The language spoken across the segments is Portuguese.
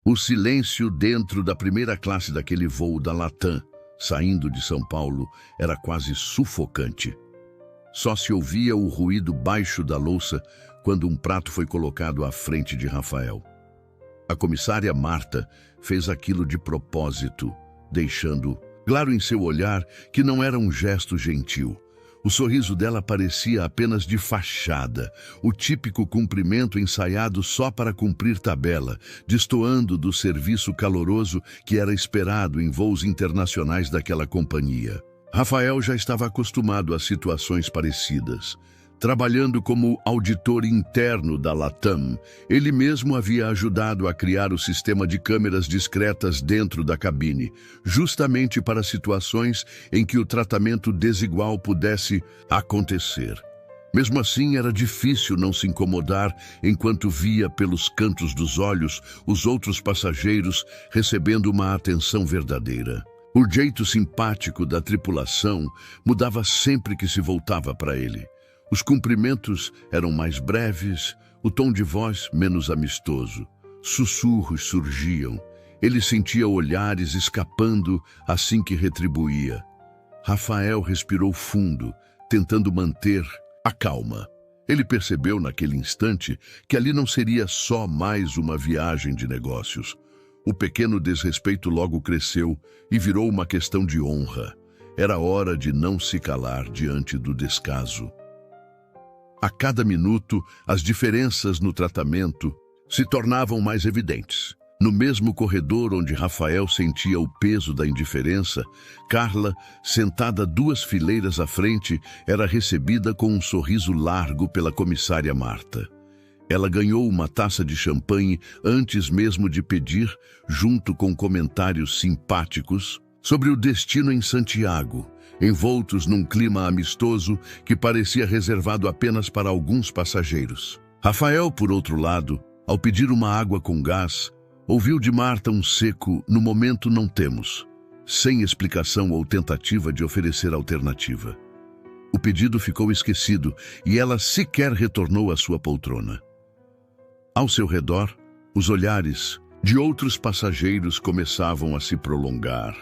O silêncio dentro da primeira classe daquele voo da Latam, saindo de São Paulo, era quase sufocante. Só se ouvia o ruído baixo da louça quando um prato foi colocado à frente de Rafael. A comissária Marta fez aquilo de propósito, deixando claro em seu olhar que não era um gesto gentil. O sorriso dela parecia apenas de fachada, o típico cumprimento ensaiado só para cumprir tabela, destoando do serviço caloroso que era esperado em voos internacionais daquela companhia. Rafael já estava acostumado a situações parecidas. Trabalhando como auditor interno da Latam, ele mesmo havia ajudado a criar o sistema de câmeras discretas dentro da cabine, justamente para situações em que o tratamento desigual pudesse acontecer. Mesmo assim, era difícil não se incomodar enquanto via pelos cantos dos olhos os outros passageiros recebendo uma atenção verdadeira. O jeito simpático da tripulação mudava sempre que se voltava para ele. Os cumprimentos eram mais breves, o tom de voz menos amistoso. Sussurros surgiam. Ele sentia olhares escapando assim que retribuía. Rafael respirou fundo, tentando manter a calma. Ele percebeu naquele instante que ali não seria só mais uma viagem de negócios. O pequeno desrespeito logo cresceu e virou uma questão de honra. Era hora de não se calar diante do descaso. A cada minuto, as diferenças no tratamento se tornavam mais evidentes. No mesmo corredor onde Rafael sentia o peso da indiferença, Carla, sentada 2 fileiras à frente, era recebida com um sorriso largo pela comissária Marta. Ela ganhou uma taça de champanhe antes mesmo de pedir, junto com comentários simpáticos sobre o destino em Santiago, envoltos num clima amistoso que parecia reservado apenas para alguns passageiros. Rafael, por outro lado, ao pedir uma água com gás, ouviu de Marta um seco "no momento não temos", sem explicação ou tentativa de oferecer alternativa. O pedido ficou esquecido e ela sequer retornou à sua poltrona. Ao seu redor, os olhares de outros passageiros começavam a se prolongar.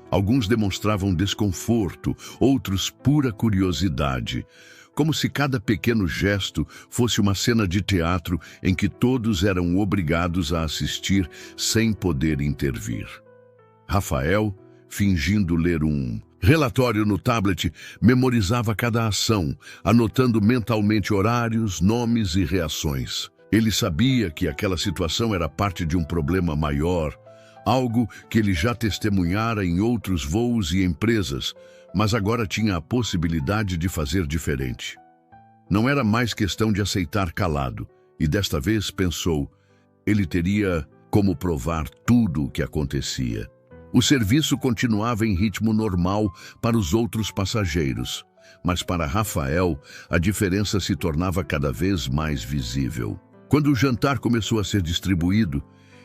Alguns demonstravam desconforto, outros pura curiosidade, como se cada pequeno gesto fosse uma cena de teatro em que todos eram obrigados a assistir sem poder intervir. Rafael, fingindo ler um relatório no tablet, memorizava cada ação, anotando mentalmente horários, nomes e reações. Ele sabia que aquela situação era parte de um problema maior, algo que ele já testemunhara em outros voos e empresas, mas agora tinha a possibilidade de fazer diferente. Não era mais questão de aceitar calado, e desta vez pensou, ele teria como provar tudo o que acontecia. O serviço continuava em ritmo normal para os outros passageiros, mas para Rafael a diferença se tornava cada vez mais visível. Quando o jantar começou a ser distribuído,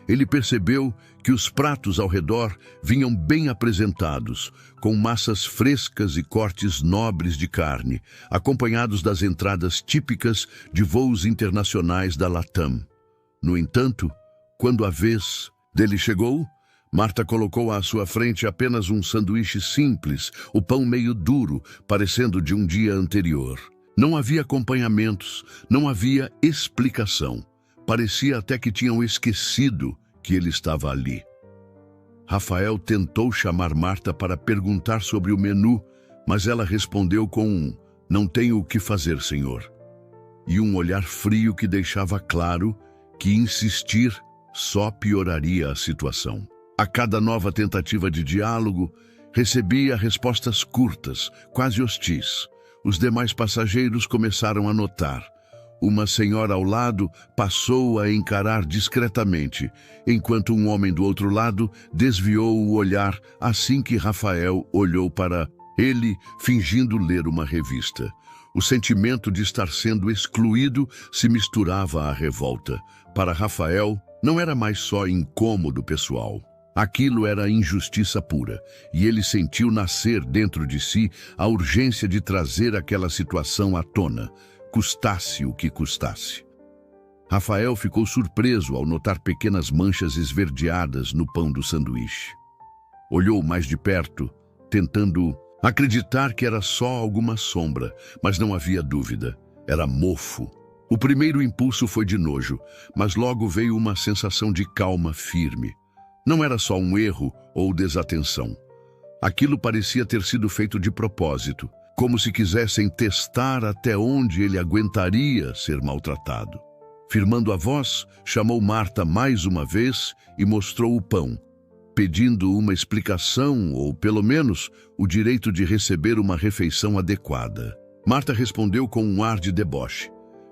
ele percebeu que os pratos ao redor vinham bem apresentados, com massas frescas e cortes nobres de carne, acompanhados das entradas típicas de voos internacionais da Latam. No entanto, quando a vez dele chegou, Marta colocou à sua frente apenas um sanduíche simples, o pão meio duro, parecendo de um dia anterior. Não havia acompanhamentos, não havia explicação. Parecia até que tinham esquecido que ele estava ali. Rafael tentou chamar Marta para perguntar sobre o menu, mas ela respondeu com um "não tenho o que fazer, senhor", e um olhar frio que deixava claro que insistir só pioraria a situação. A cada nova tentativa de diálogo, recebia respostas curtas, quase hostis. Os demais passageiros começaram a notar. Uma senhora ao lado passou a encarar discretamente, enquanto um homem do outro lado desviou o olhar assim que Rafael olhou para ele, fingindo ler uma revista. O sentimento de estar sendo excluído se misturava à revolta. Para Rafael, não era mais só incômodo pessoal. Aquilo era injustiça pura, e ele sentiu nascer dentro de si a urgência de trazer aquela situação à tona, custasse o que custasse. Rafael ficou surpreso ao notar pequenas manchas esverdeadas no pão do sanduíche. Olhou mais de perto, tentando acreditar que era só alguma sombra, mas não havia dúvida. Era mofo. O primeiro impulso foi de nojo, mas logo veio uma sensação de calma firme. Não era só um erro ou desatenção. Aquilo parecia ter sido feito de propósito, como se quisessem testar até onde ele aguentaria ser maltratado. Firmando a voz, chamou Marta mais uma vez e mostrou o pão, pedindo uma explicação ou, pelo menos, o direito de receber uma refeição adequada. Marta respondeu com um ar de deboche.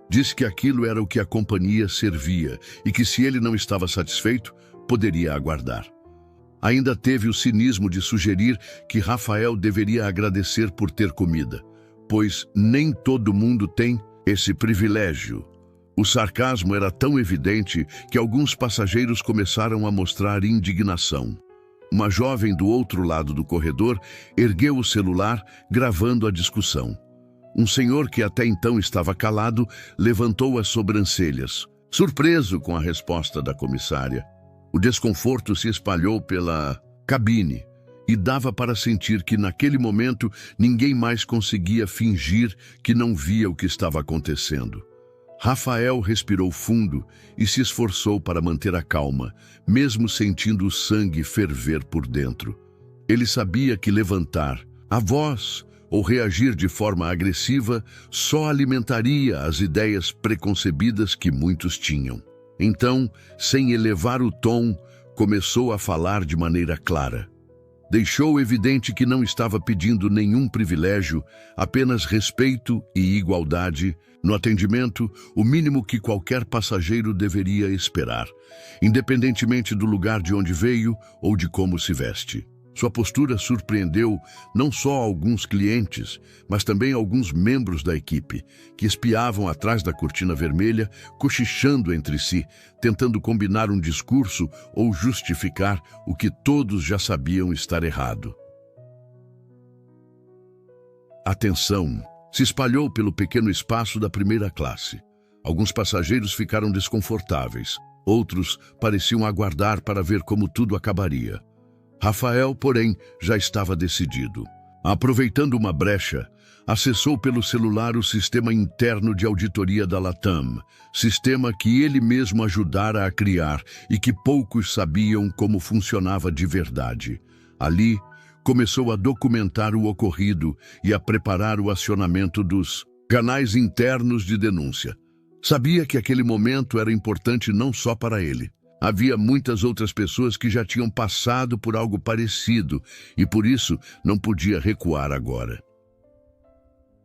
Disse que aquilo era o que a companhia servia e que, se ele não estava satisfeito, poderia aguardar. Ainda teve o cinismo de sugerir que Rafael deveria agradecer por ter comida, pois nem todo mundo tem esse privilégio. O sarcasmo era tão evidente que alguns passageiros começaram a mostrar indignação. Uma jovem do outro lado do corredor ergueu o celular, gravando a discussão. Um senhor que até então estava calado levantou as sobrancelhas, surpreso com a resposta da comissária. O desconforto se espalhou pela cabine e dava para sentir que, naquele momento, ninguém mais conseguia fingir que não via o que estava acontecendo. Rafael respirou fundo e se esforçou para manter a calma, mesmo sentindo o sangue ferver por dentro. Ele sabia que levantar a voz ou reagir de forma agressiva só alimentaria as ideias preconcebidas que muitos tinham. Então, sem elevar o tom, começou a falar de maneira clara. Deixou evidente que não estava pedindo nenhum privilégio, apenas respeito e igualdade. No atendimento, o mínimo que qualquer passageiro deveria esperar, independentemente do lugar de onde veio ou de como se veste. Sua postura surpreendeu não só alguns clientes, mas também alguns membros da equipe, que espiavam atrás da cortina vermelha, cochichando entre si, tentando combinar um discurso ou justificar o que todos já sabiam estar errado. A tensão se espalhou pelo pequeno espaço da primeira classe. Alguns passageiros ficaram desconfortáveis, outros pareciam aguardar para ver como tudo acabaria. Rafael, porém, já estava decidido. Aproveitando uma brecha, acessou pelo celular o sistema interno de auditoria da LATAM, sistema que ele mesmo ajudara a criar e que poucos sabiam como funcionava de verdade. Ali, começou a documentar o ocorrido e a preparar o acionamento dos canais internos de denúncia. Sabia que aquele momento era importante não só para ele. Havia muitas outras pessoas que já tinham passado por algo parecido e, por isso, não podia recuar agora.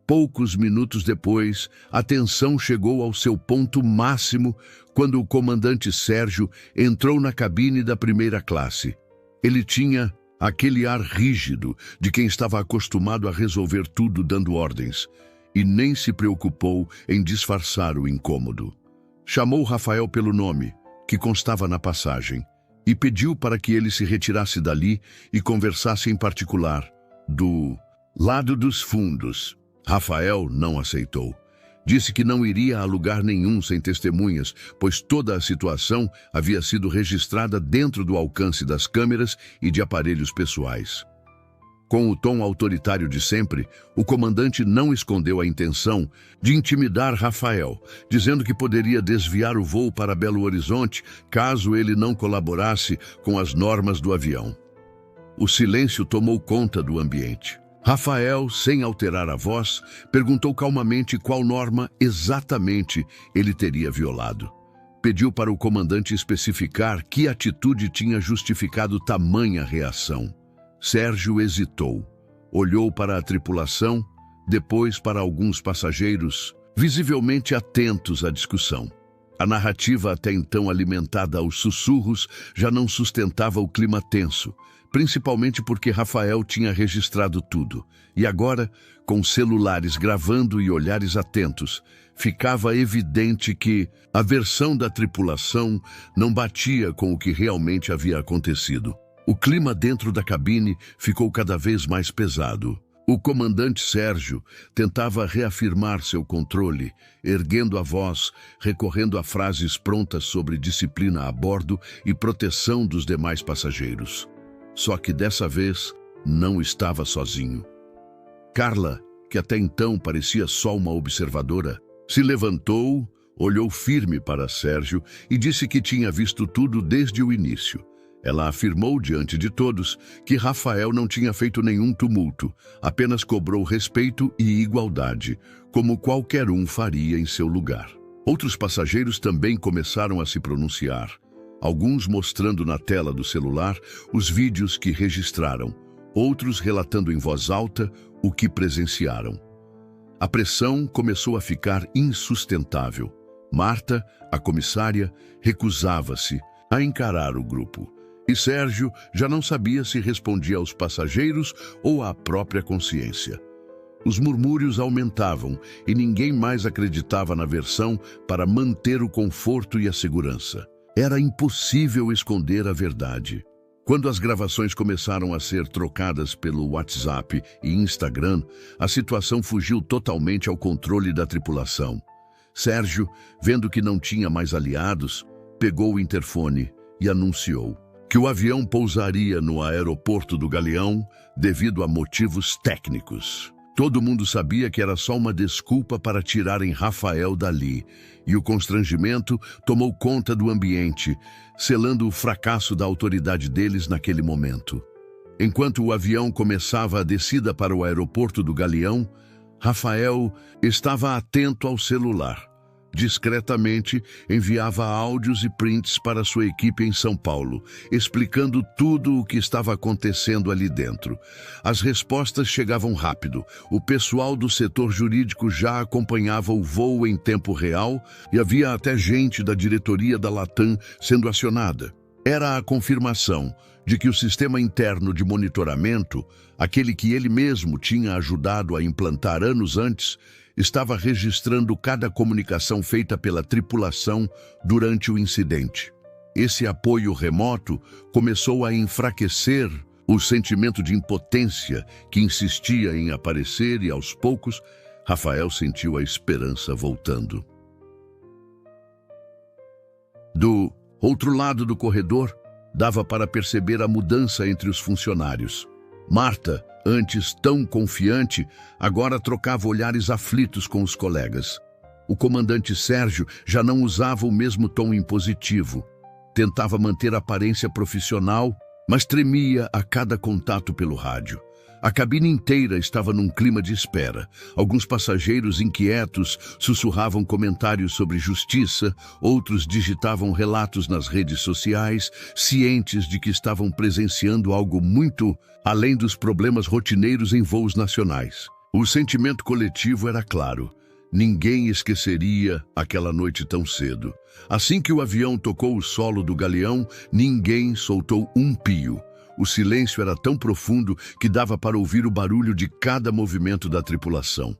Poucos minutos depois, a tensão chegou ao seu ponto máximo quando o comandante Sérgio entrou na cabine da primeira classe. Ele tinha aquele ar rígido de quem estava acostumado a resolver tudo dando ordens, e nem se preocupou em disfarçar o incômodo. Chamou Rafael pelo nome, que constava na passagem, e pediu para que ele se retirasse dali e conversasse em particular, do lado dos fundos. Rafael não aceitou. Disse que não iria a lugar nenhum sem testemunhas, pois toda a situação havia sido registrada dentro do alcance das câmeras e de aparelhos pessoais. Com o tom autoritário de sempre, o comandante não escondeu a intenção de intimidar Rafael, dizendo que poderia desviar o voo para Belo Horizonte caso ele não colaborasse com as normas do avião. O silêncio tomou conta do ambiente. Rafael, sem alterar a voz, perguntou calmamente qual norma exatamente ele teria violado. Pediu para o comandante especificar que atitude tinha justificado tamanha reação. Sérgio hesitou, olhou para a tripulação, depois para alguns passageiros, visivelmente atentos à discussão. A narrativa até então alimentada aos sussurros já não sustentava o clima tenso, principalmente porque Rafael tinha registrado tudo, e agora, com celulares gravando e olhares atentos, ficava evidente que a versão da tripulação não batia com o que realmente havia acontecido. O clima dentro da cabine ficou cada vez mais pesado. O comandante Sérgio tentava reafirmar seu controle, erguendo a voz, recorrendo a frases prontas sobre disciplina a bordo e proteção dos demais passageiros. Só que dessa vez não estava sozinho. Carla, que até então parecia só uma observadora, se levantou, olhou firme para Sérgio e disse que tinha visto tudo desde o início. Ela afirmou diante de todos que Rafael não tinha feito nenhum tumulto, apenas cobrou respeito e igualdade, como qualquer um faria em seu lugar. Outros passageiros também começaram a se pronunciar, alguns mostrando na tela do celular os vídeos que registraram, outros relatando em voz alta o que presenciaram. A pressão começou a ficar insustentável. Marta, a comissária, recusava-se a encarar o grupo. E Sérgio já não sabia se respondia aos passageiros ou à própria consciência. Os murmúrios aumentavam e ninguém mais acreditava na versão para manter o conforto e a segurança. Era impossível esconder a verdade. Quando as gravações começaram a ser trocadas pelo WhatsApp e Instagram, a situação fugiu totalmente ao controle da tripulação. Sérgio, vendo que não tinha mais aliados, pegou o interfone e anunciou que o avião pousaria no aeroporto do Galeão devido a motivos técnicos. Todo mundo sabia que era só uma desculpa para tirarem Rafael dali, e o constrangimento tomou conta do ambiente, selando o fracasso da autoridade deles naquele momento. Enquanto o avião começava a descida para o aeroporto do Galeão, Rafael estava atento ao celular. Discretamente, enviava áudios e prints para sua equipe em São Paulo, explicando tudo o que estava acontecendo ali dentro. As respostas chegavam rápido. O pessoal do setor jurídico já acompanhava o voo em tempo real e havia até gente da diretoria da Latam sendo acionada. Era a confirmação de que o sistema interno de monitoramento, aquele que ele mesmo tinha ajudado a implantar anos antes, estava registrando cada comunicação feita pela tripulação durante o incidente. Esse apoio remoto começou a enfraquecer o sentimento de impotência que insistia em aparecer e, aos poucos, Rafael sentiu a esperança voltando. Do outro lado do corredor, dava para perceber a mudança entre os funcionários. Marta, antes tão confiante, agora trocava olhares aflitos com os colegas. O comandante Sérgio já não usava o mesmo tom impositivo. Tentava manter a aparência profissional, mas tremia a cada contato pelo rádio. A cabine inteira estava num clima de espera. Alguns passageiros inquietos sussurravam comentários sobre justiça, outros digitavam relatos nas redes sociais, cientes de que estavam presenciando algo muito além dos problemas rotineiros em voos nacionais. O sentimento coletivo era claro. Ninguém esqueceria aquela noite tão cedo. Assim que o avião tocou o solo do Galeão, ninguém soltou um pio. O silêncio era tão profundo que dava para ouvir o barulho de cada movimento da tripulação.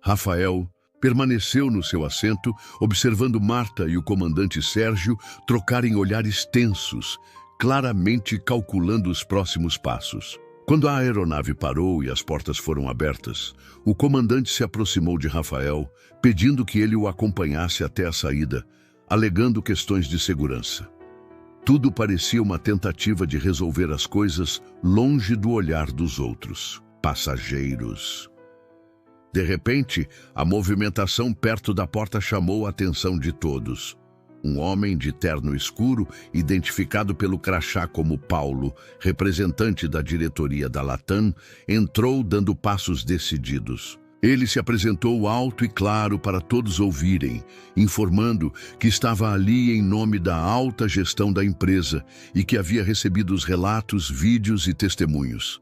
Rafael permaneceu no seu assento, observando Marta e o comandante Sérgio trocarem olhares tensos, claramente calculando os próximos passos. Quando a aeronave parou e as portas foram abertas, o comandante se aproximou de Rafael, pedindo que ele o acompanhasse até a saída, alegando questões de segurança. Tudo parecia uma tentativa de resolver as coisas longe do olhar dos outros, passageiros. De repente, a movimentação perto da porta chamou a atenção de todos. Um homem de terno escuro, identificado pelo crachá como Paulo, representante da diretoria da Latam, entrou dando passos decididos. Ele se apresentou alto e claro para todos ouvirem, informando que estava ali em nome da alta gestão da empresa e que havia recebido os relatos, vídeos e testemunhos.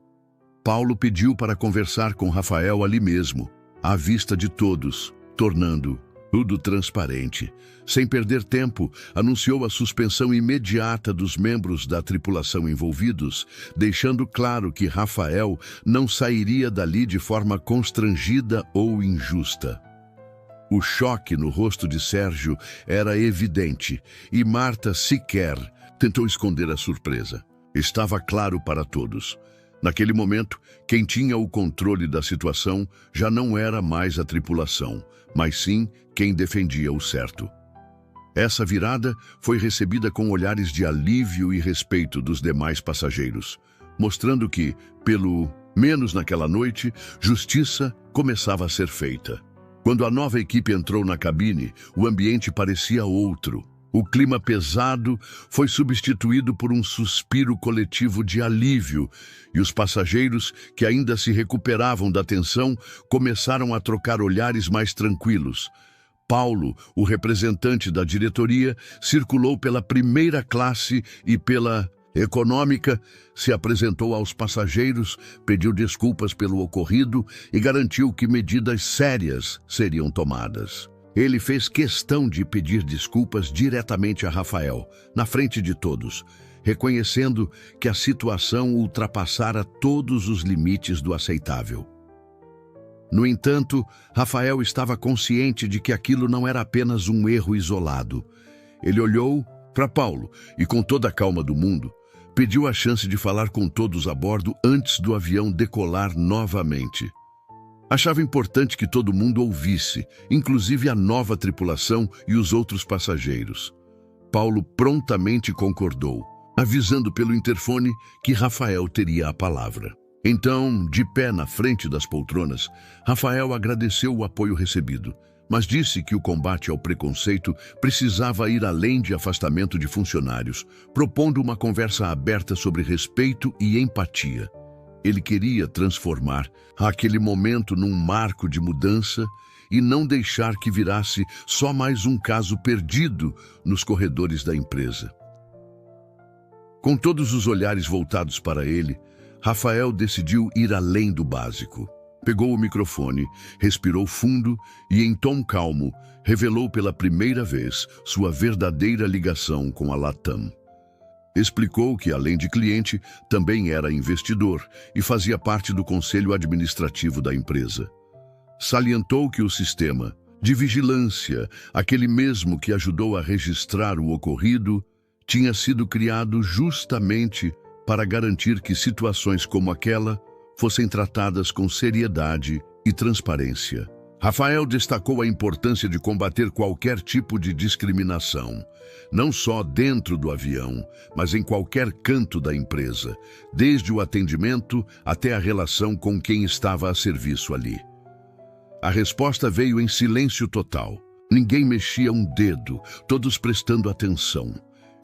Paulo pediu para conversar com Rafael ali mesmo, à vista de todos, tornando tudo transparente. Sem perder tempo, anunciou a suspensão imediata dos membros da tripulação envolvidos, deixando claro que Rafael não sairia dali de forma constrangida ou injusta. O choque no rosto de Sérgio era evidente e Marta sequer tentou esconder a surpresa. Estava claro para todos. Naquele momento, quem tinha o controle da situação já não era mais a tripulação, mas sim quem defendia o certo. Essa virada foi recebida com olhares de alívio e respeito dos demais passageiros, mostrando que, pelo menos naquela noite, justiça começava a ser feita. Quando a nova equipe entrou na cabine, o ambiente parecia outro. O clima pesado foi substituído por um suspiro coletivo de alívio, e os passageiros, que ainda se recuperavam da tensão, começaram a trocar olhares mais tranquilos. Paulo, o representante da diretoria, circulou pela primeira classe e pela econômica, se apresentou aos passageiros, pediu desculpas pelo ocorrido e garantiu que medidas sérias seriam tomadas. Ele fez questão de pedir desculpas diretamente a Rafael, na frente de todos, reconhecendo que a situação ultrapassara todos os limites do aceitável. No entanto, Rafael estava consciente de que aquilo não era apenas um erro isolado. Ele olhou para Paulo e, com toda a calma do mundo, pediu a chance de falar com todos a bordo antes do avião decolar novamente. Achava importante que todo mundo ouvisse, inclusive a nova tripulação e os outros passageiros. Paulo prontamente concordou, avisando pelo interfone que Rafael teria a palavra. Então, de pé na frente das poltronas, Rafael agradeceu o apoio recebido, mas disse que o combate ao preconceito precisava ir além de afastamento de funcionários, propondo uma conversa aberta sobre respeito e empatia. Ele queria transformar aquele momento num marco de mudança e não deixar que virasse só mais um caso perdido nos corredores da empresa. Com todos os olhares voltados para ele, Rafael decidiu ir além do básico. Pegou o microfone, respirou fundo e, em tom calmo, revelou pela primeira vez sua verdadeira ligação com a Latam. Explicou que, além de cliente, também era investidor e fazia parte do conselho administrativo da empresa. Salientou que o sistema de vigilância, aquele mesmo que ajudou a registrar o ocorrido, tinha sido criado justamente para garantir que situações como aquela fossem tratadas com seriedade e transparência. Rafael destacou a importância de combater qualquer tipo de discriminação, não só dentro do avião, mas em qualquer canto da empresa, desde o atendimento até a relação com quem estava a serviço ali. A resposta veio em silêncio total. Ninguém mexia um dedo, todos prestando atenção.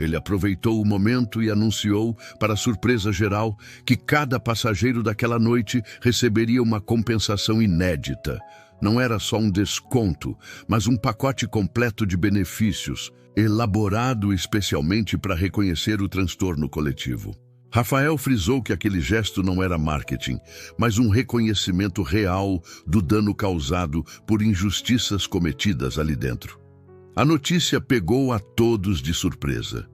Ele aproveitou o momento e anunciou, para surpresa geral, que cada passageiro daquela noite receberia uma compensação inédita. Não era só um desconto, mas um pacote completo de benefícios, elaborado especialmente para reconhecer o transtorno coletivo. Rafael frisou que aquele gesto não era marketing, mas um reconhecimento real do dano causado por injustiças cometidas ali dentro. A notícia pegou a todos de surpresa.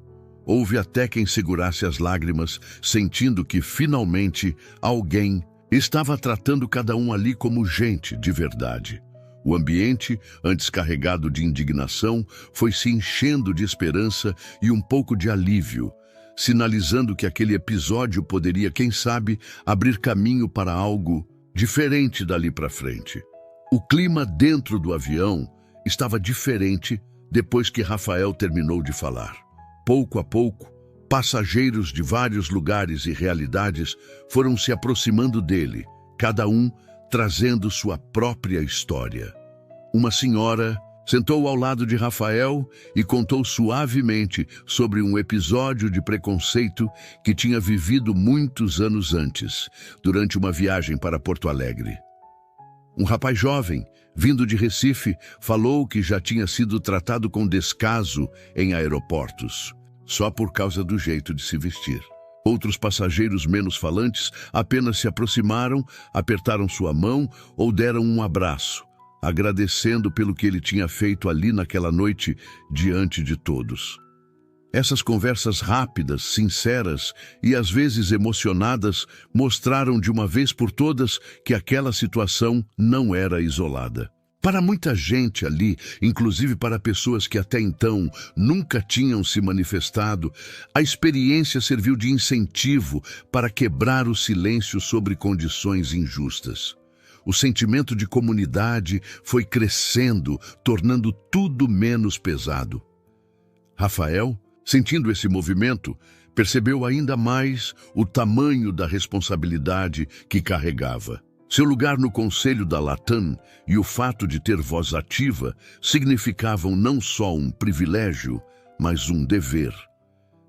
Houve até quem segurasse as lágrimas, sentindo que, finalmente, alguém estava tratando cada um ali como gente de verdade. O ambiente, antes carregado de indignação, foi se enchendo de esperança e um pouco de alívio, sinalizando que aquele episódio poderia, quem sabe, abrir caminho para algo diferente dali para frente. O clima dentro do avião estava diferente depois que Rafael terminou de falar. Pouco a pouco, passageiros de vários lugares e realidades foram se aproximando dele, cada um trazendo sua própria história. Uma senhora sentou ao lado de Rafael e contou suavemente sobre um episódio de preconceito que tinha vivido muitos anos antes, durante uma viagem para Porto Alegre. Um rapaz jovem, vindo de Recife, falou que já tinha sido tratado com descaso em aeroportos, só por causa do jeito de se vestir. Outros passageiros menos falantes apenas se aproximaram, apertaram sua mão ou deram um abraço, agradecendo pelo que ele tinha feito ali naquela noite diante de todos. Essas conversas rápidas, sinceras e às vezes emocionadas mostraram de uma vez por todas que aquela situação não era isolada. Para muita gente ali, inclusive para pessoas que até então nunca tinham se manifestado, a experiência serviu de incentivo para quebrar o silêncio sobre condições injustas. O sentimento de comunidade foi crescendo, tornando tudo menos pesado. Rafael, sentindo esse movimento, percebeu ainda mais o tamanho da responsabilidade que carregava. Seu lugar no conselho da Latam e o fato de ter voz ativa significavam não só um privilégio, mas um dever.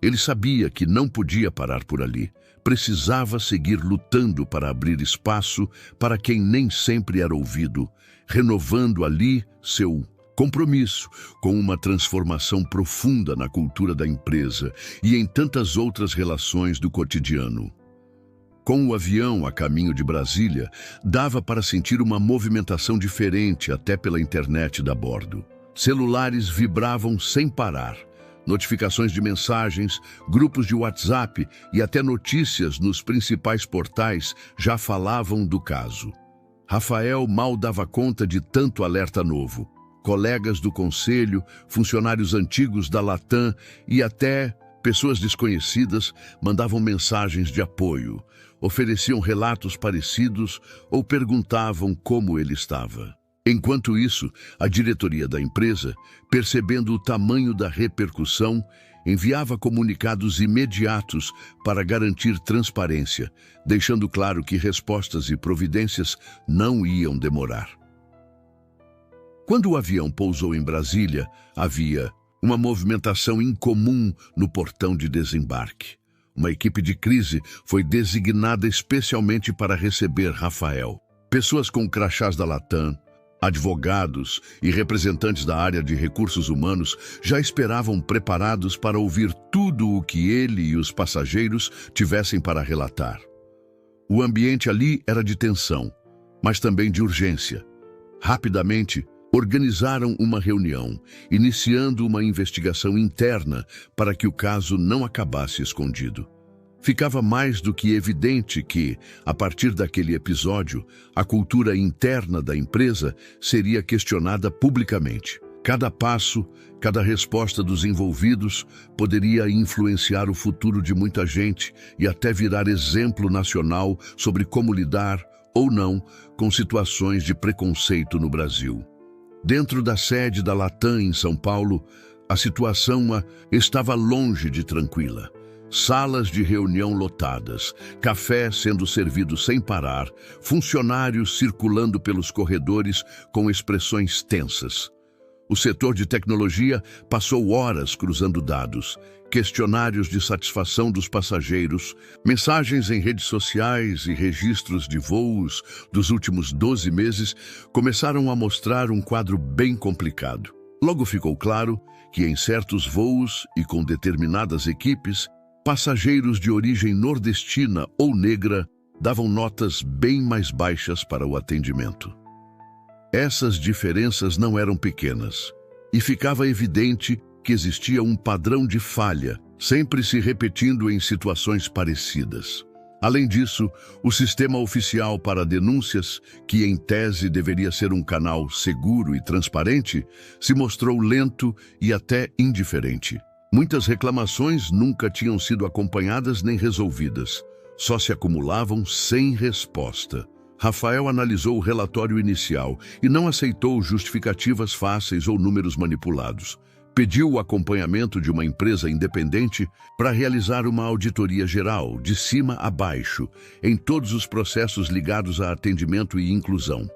Ele sabia que não podia parar por ali. Precisava seguir lutando para abrir espaço para quem nem sempre era ouvido, renovando ali seu compromisso com uma transformação profunda na cultura da empresa e em tantas outras relações do cotidiano. Com o avião a caminho de Brasília, dava para sentir uma movimentação diferente até pela internet da bordo. Celulares vibravam sem parar. Notificações de mensagens, grupos de WhatsApp e até notícias nos principais portais já falavam do caso. Rafael mal dava conta de tanto alerta novo. Colegas do conselho, funcionários antigos da Latam e até pessoas desconhecidas mandavam mensagens de apoio, ofereciam relatos parecidos ou perguntavam como ele estava. Enquanto isso, a diretoria da empresa, percebendo o tamanho da repercussão, enviava comunicados imediatos para garantir transparência, deixando claro que respostas e providências não iam demorar. Quando o avião pousou em Brasília, havia uma movimentação incomum no portão de desembarque. Uma equipe de crise foi designada especialmente para receber Rafael. Pessoas com crachás da Latam, advogados e representantes da área de recursos humanos já esperavam preparados para ouvir tudo o que ele e os passageiros tivessem para relatar. O ambiente ali era de tensão, mas também de urgência. Rapidamente, organizaram uma reunião, iniciando uma investigação interna para que o caso não acabasse escondido. Ficava mais do que evidente que, a partir daquele episódio, a cultura interna da empresa seria questionada publicamente. Cada passo, cada resposta dos envolvidos poderia influenciar o futuro de muita gente e até virar exemplo nacional sobre como lidar, ou não, com situações de preconceito no Brasil. Dentro da sede da Latam em São Paulo, a situação estava longe de tranquila. Salas de reunião lotadas, café sendo servido sem parar, funcionários circulando pelos corredores com expressões tensas. O setor de tecnologia passou horas cruzando dados, questionários de satisfação dos passageiros, mensagens em redes sociais e registros de voos dos últimos 12 meses começaram a mostrar um quadro bem complicado. Logo ficou claro que em certos voos e com determinadas equipes, passageiros de origem nordestina ou negra davam notas bem mais baixas para o atendimento. Essas diferenças não eram pequenas, e ficava evidente que existia um padrão de falha, sempre se repetindo em situações parecidas. Além disso, o sistema oficial para denúncias, que em tese deveria ser um canal seguro e transparente, se mostrou lento e até indiferente. Muitas reclamações nunca tinham sido acompanhadas nem resolvidas, só se acumulavam sem resposta. Rafael analisou o relatório inicial e não aceitou justificativas fáceis ou números manipulados. Pediu o acompanhamento de uma empresa independente para realizar uma auditoria geral, de cima a baixo, em todos os processos ligados a atendimento e inclusão.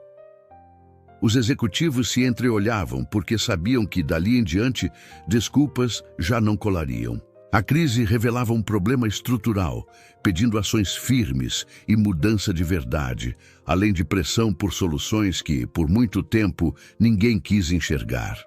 Os executivos se entreolhavam porque sabiam que, dali em diante, desculpas já não colariam. A crise revelava um problema estrutural, pedindo ações firmes e mudança de verdade, além de pressão por soluções que, por muito tempo, ninguém quis enxergar.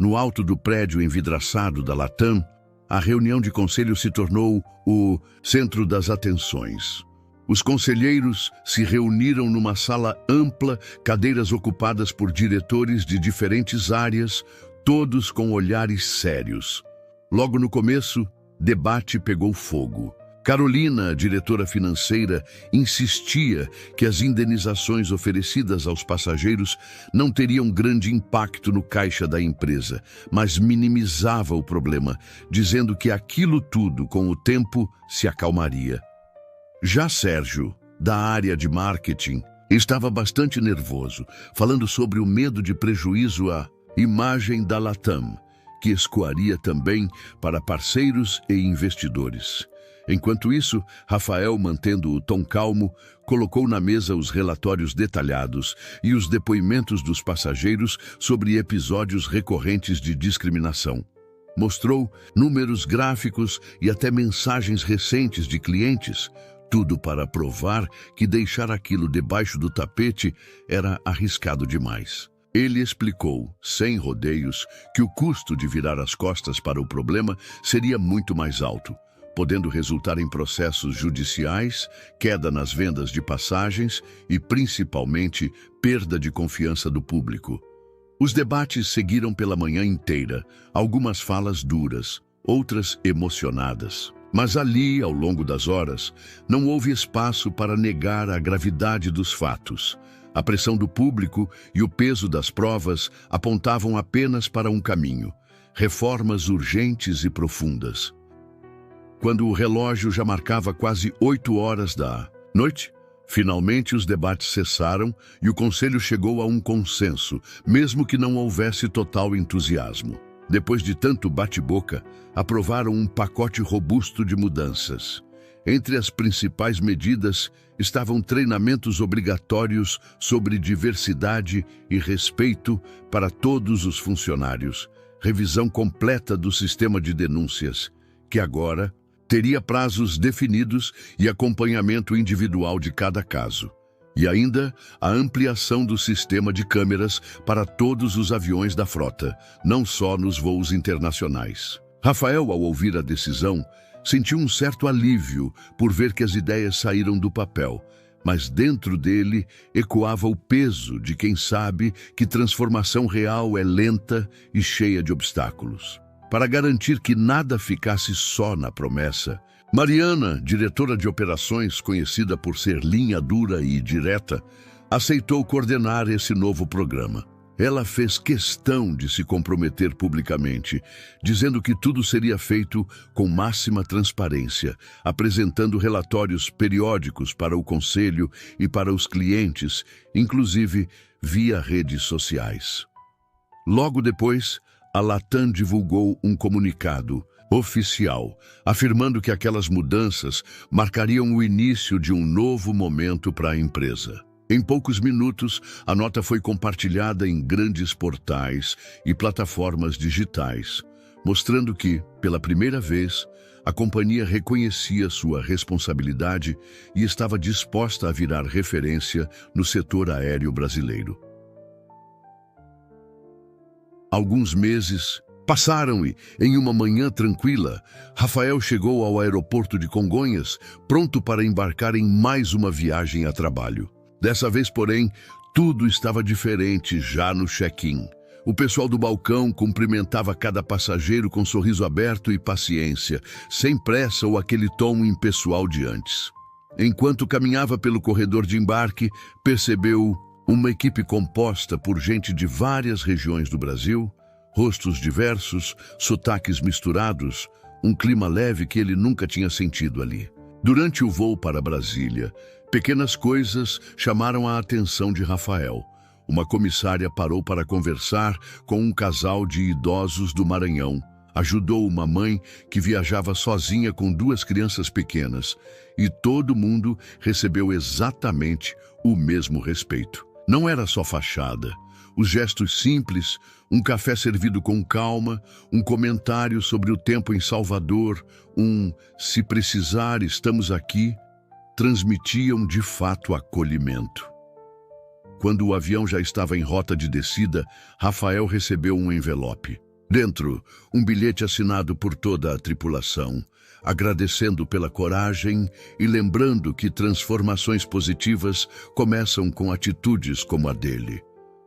No alto do prédio envidraçado da Latam, a reunião de conselho se tornou o centro das atenções. Os conselheiros se reuniram numa sala ampla, cadeiras ocupadas por diretores de diferentes áreas, todos com olhares sérios. Logo no começo, debate pegou fogo. Carolina, diretora financeira, insistia que as indenizações oferecidas aos passageiros não teriam grande impacto no caixa da empresa, mas minimizava o problema, dizendo que aquilo tudo, com o tempo, se acalmaria. Já Sérgio, da área de marketing, estava bastante nervoso, falando sobre o medo de prejuízo à imagem da Latam, que escoaria também para parceiros e investidores. Enquanto isso, Rafael, mantendo o tom calmo, colocou na mesa os relatórios detalhados e os depoimentos dos passageiros sobre episódios recorrentes de discriminação. Mostrou números gráficos e até mensagens recentes de clientes, tudo para provar que deixar aquilo debaixo do tapete era arriscado demais. Ele explicou, sem rodeios, que o custo de virar as costas para o problema seria muito mais alto, podendo resultar em processos judiciais, queda nas vendas de passagens e, principalmente, perda de confiança do público. Os debates seguiram pela manhã inteira, algumas falas duras, outras emocionadas. Mas ali, ao longo das horas, não houve espaço para negar a gravidade dos fatos. A pressão do público e o peso das provas apontavam apenas para um caminho: reformas urgentes e profundas. Quando o relógio já marcava quase 8 horas da noite, finalmente os debates cessaram e o conselho chegou a um consenso, mesmo que não houvesse total entusiasmo. Depois de tanto bate-boca, aprovaram um pacote robusto de mudanças. Entre as principais medidas estavam treinamentos obrigatórios sobre diversidade e respeito para todos os funcionários, revisão completa do sistema de denúncias, que agora teria prazos definidos e acompanhamento individual de cada caso. E ainda a ampliação do sistema de câmeras para todos os aviões da frota, não só nos voos internacionais. Rafael, ao ouvir a decisão, sentiu um certo alívio por ver que as ideias saíram do papel, mas dentro dele ecoava o peso de quem sabe que transformação real é lenta e cheia de obstáculos. Para garantir que nada ficasse só na promessa, Mariana, diretora de operações conhecida por ser linha dura e direta, aceitou coordenar esse novo programa. Ela fez questão de se comprometer publicamente, dizendo que tudo seria feito com máxima transparência, apresentando relatórios periódicos para o conselho e para os clientes, inclusive via redes sociais. Logo depois, a Latam divulgou um comunicado oficial, afirmando que aquelas mudanças marcariam o início de um novo momento para a empresa. Em poucos minutos, a nota foi compartilhada em grandes portais e plataformas digitais, mostrando que, pela primeira vez, a companhia reconhecia sua responsabilidade e estava disposta a virar referência no setor aéreo brasileiro. Alguns meses passaram e, em uma manhã tranquila, Rafael chegou ao aeroporto de Congonhas, pronto para embarcar em mais uma viagem a trabalho. Dessa vez, porém, tudo estava diferente já no check-in. O pessoal do balcão cumprimentava cada passageiro com sorriso aberto e paciência, sem pressa ou aquele tom impessoal de antes. Enquanto caminhava pelo corredor de embarque, percebeu uma equipe composta por gente de várias regiões do Brasil, rostos diversos, sotaques misturados, um clima leve que ele nunca tinha sentido ali. Durante o voo para Brasília, pequenas coisas chamaram a atenção de Rafael. Uma comissária parou para conversar com um casal de idosos do Maranhão, ajudou uma mãe que viajava sozinha com 2 crianças pequenas, e todo mundo recebeu exatamente o mesmo respeito. Não era só fachada. Os gestos simples, um café servido com calma, um comentário sobre o tempo em Salvador, "se precisar, estamos aqui", transmitiam de fato acolhimento. Quando o avião já estava em rota de descida, Rafael recebeu um envelope. Dentro, um bilhete assinado por toda a tripulação, agradecendo pela coragem e lembrando que transformações positivas começam com atitudes como a dele.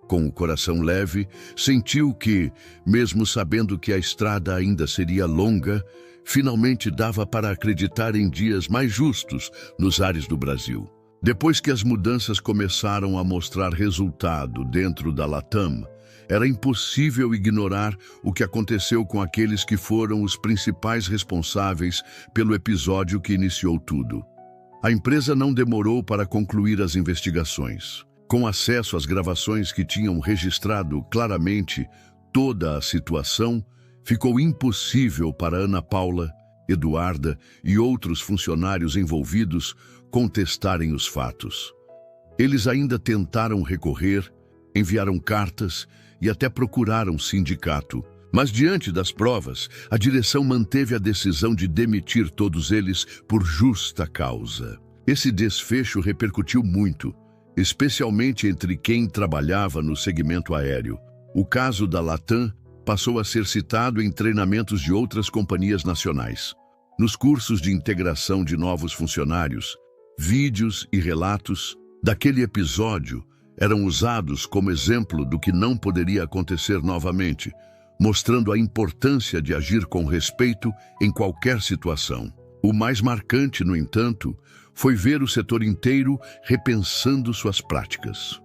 Com o coração leve, sentiu que, mesmo sabendo que a estrada ainda seria longa, finalmente dava para acreditar em dias mais justos nos ares do Brasil. Depois que as mudanças começaram a mostrar resultado dentro da Latam, era impossível ignorar o que aconteceu com aqueles que foram os principais responsáveis pelo episódio que iniciou tudo. A empresa não demorou para concluir as investigações. Com acesso às gravações que tinham registrado claramente toda a situação, ficou impossível para Ana Paula, Eduarda e outros funcionários envolvidos contestarem os fatos. Eles ainda tentaram recorrer, enviaram cartas e até procuraram sindicato. Mas diante das provas, a direção manteve a decisão de demitir todos eles por justa causa. Esse desfecho repercutiu muito, especialmente entre quem trabalhava no segmento aéreo. O caso da Latam passou a ser citado em treinamentos de outras companhias nacionais. Nos cursos de integração de novos funcionários, vídeos e relatos daquele episódio eram usados como exemplo do que não poderia acontecer novamente, mostrando a importância de agir com respeito em qualquer situação. O mais marcante, no entanto, foi ver o setor inteiro repensando suas práticas.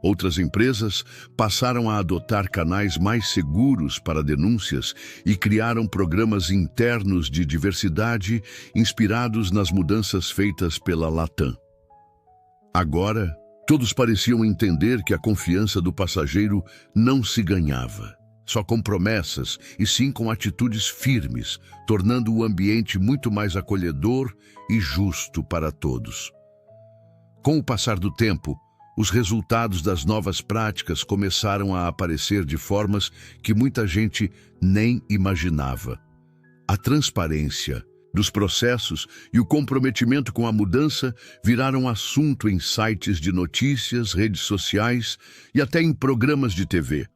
Outras empresas passaram a adotar canais mais seguros para denúncias e criaram programas internos de diversidade inspirados nas mudanças feitas pela Latam. Agora, todos pareciam entender que a confiança do passageiro não se ganhava, só com promessas e sim com atitudes firmes, tornando o ambiente muito mais acolhedor e justo para todos. Com o passar do tempo, os resultados das novas práticas começaram a aparecer de formas que muita gente nem imaginava. A transparência dos processos e o comprometimento com a mudança viraram assunto em sites de notícias, redes sociais e até em programas de TV.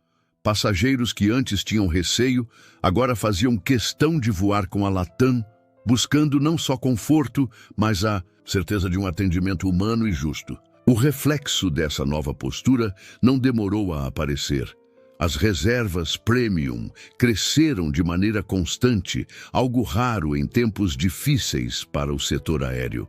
Passageiros que antes tinham receio, agora faziam questão de voar com a Latam, buscando não só conforto, mas a certeza de um atendimento humano e justo. O reflexo dessa nova postura não demorou a aparecer. As reservas premium cresceram de maneira constante, algo raro em tempos difíceis para o setor aéreo.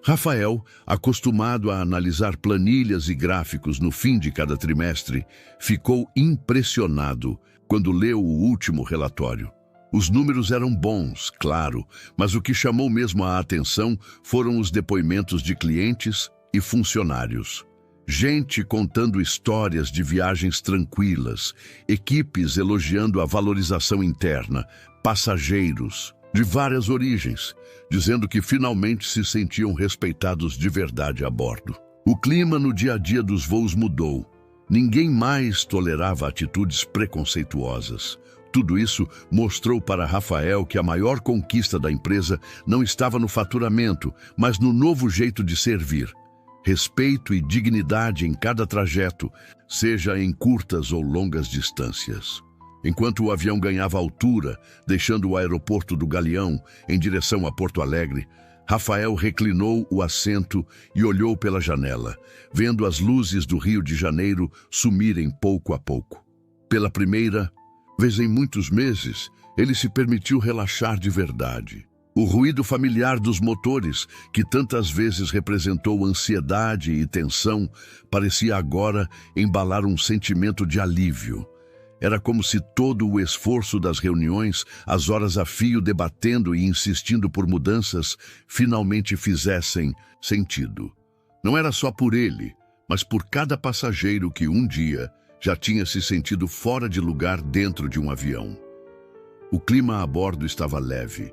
Rafael, acostumado a analisar planilhas e gráficos no fim de cada trimestre, ficou impressionado quando leu o último relatório. Os números eram bons, claro, mas o que chamou mesmo a atenção foram os depoimentos de clientes e funcionários. Gente contando histórias de viagens tranquilas, equipes elogiando a valorização interna, passageiros de várias origens, dizendo que finalmente se sentiam respeitados de verdade a bordo. O clima no dia a dia dos voos mudou. Ninguém mais tolerava atitudes preconceituosas. Tudo isso mostrou para Rafael que a maior conquista da empresa não estava no faturamento, mas no novo jeito de servir. Respeito e dignidade em cada trajeto, seja em curtas ou longas distâncias. Enquanto o avião ganhava altura, deixando o aeroporto do Galeão em direção a Porto Alegre, Rafael reclinou o assento e olhou pela janela, vendo as luzes do Rio de Janeiro sumirem pouco a pouco. Pela primeira vez em muitos meses, ele se permitiu relaxar de verdade. O ruído familiar dos motores, que tantas vezes representou ansiedade e tensão, parecia agora embalar um sentimento de alívio. Era como se todo o esforço das reuniões, as horas a fio debatendo e insistindo por mudanças, finalmente fizessem sentido. Não era só por ele, mas por cada passageiro que um dia já tinha se sentido fora de lugar dentro de um avião. O clima a bordo estava leve.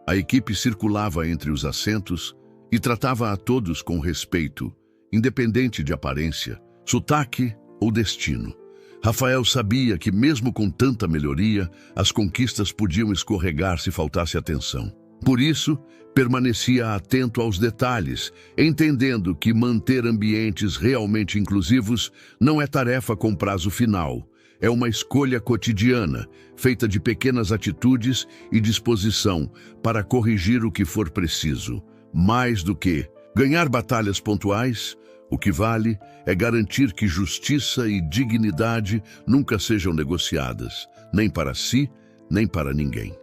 A equipe circulava entre os assentos e tratava a todos com respeito, independente de aparência, sotaque ou destino. Rafael sabia que, mesmo com tanta melhoria, as conquistas podiam escorregar se faltasse atenção. Por isso, permanecia atento aos detalhes, entendendo que manter ambientes realmente inclusivos não é tarefa com prazo final. É uma escolha cotidiana, feita de pequenas atitudes e disposição para corrigir o que for preciso. Mais do que ganhar batalhas pontuais, o que vale é garantir que justiça e dignidade nunca sejam negociadas, nem para si, nem para ninguém.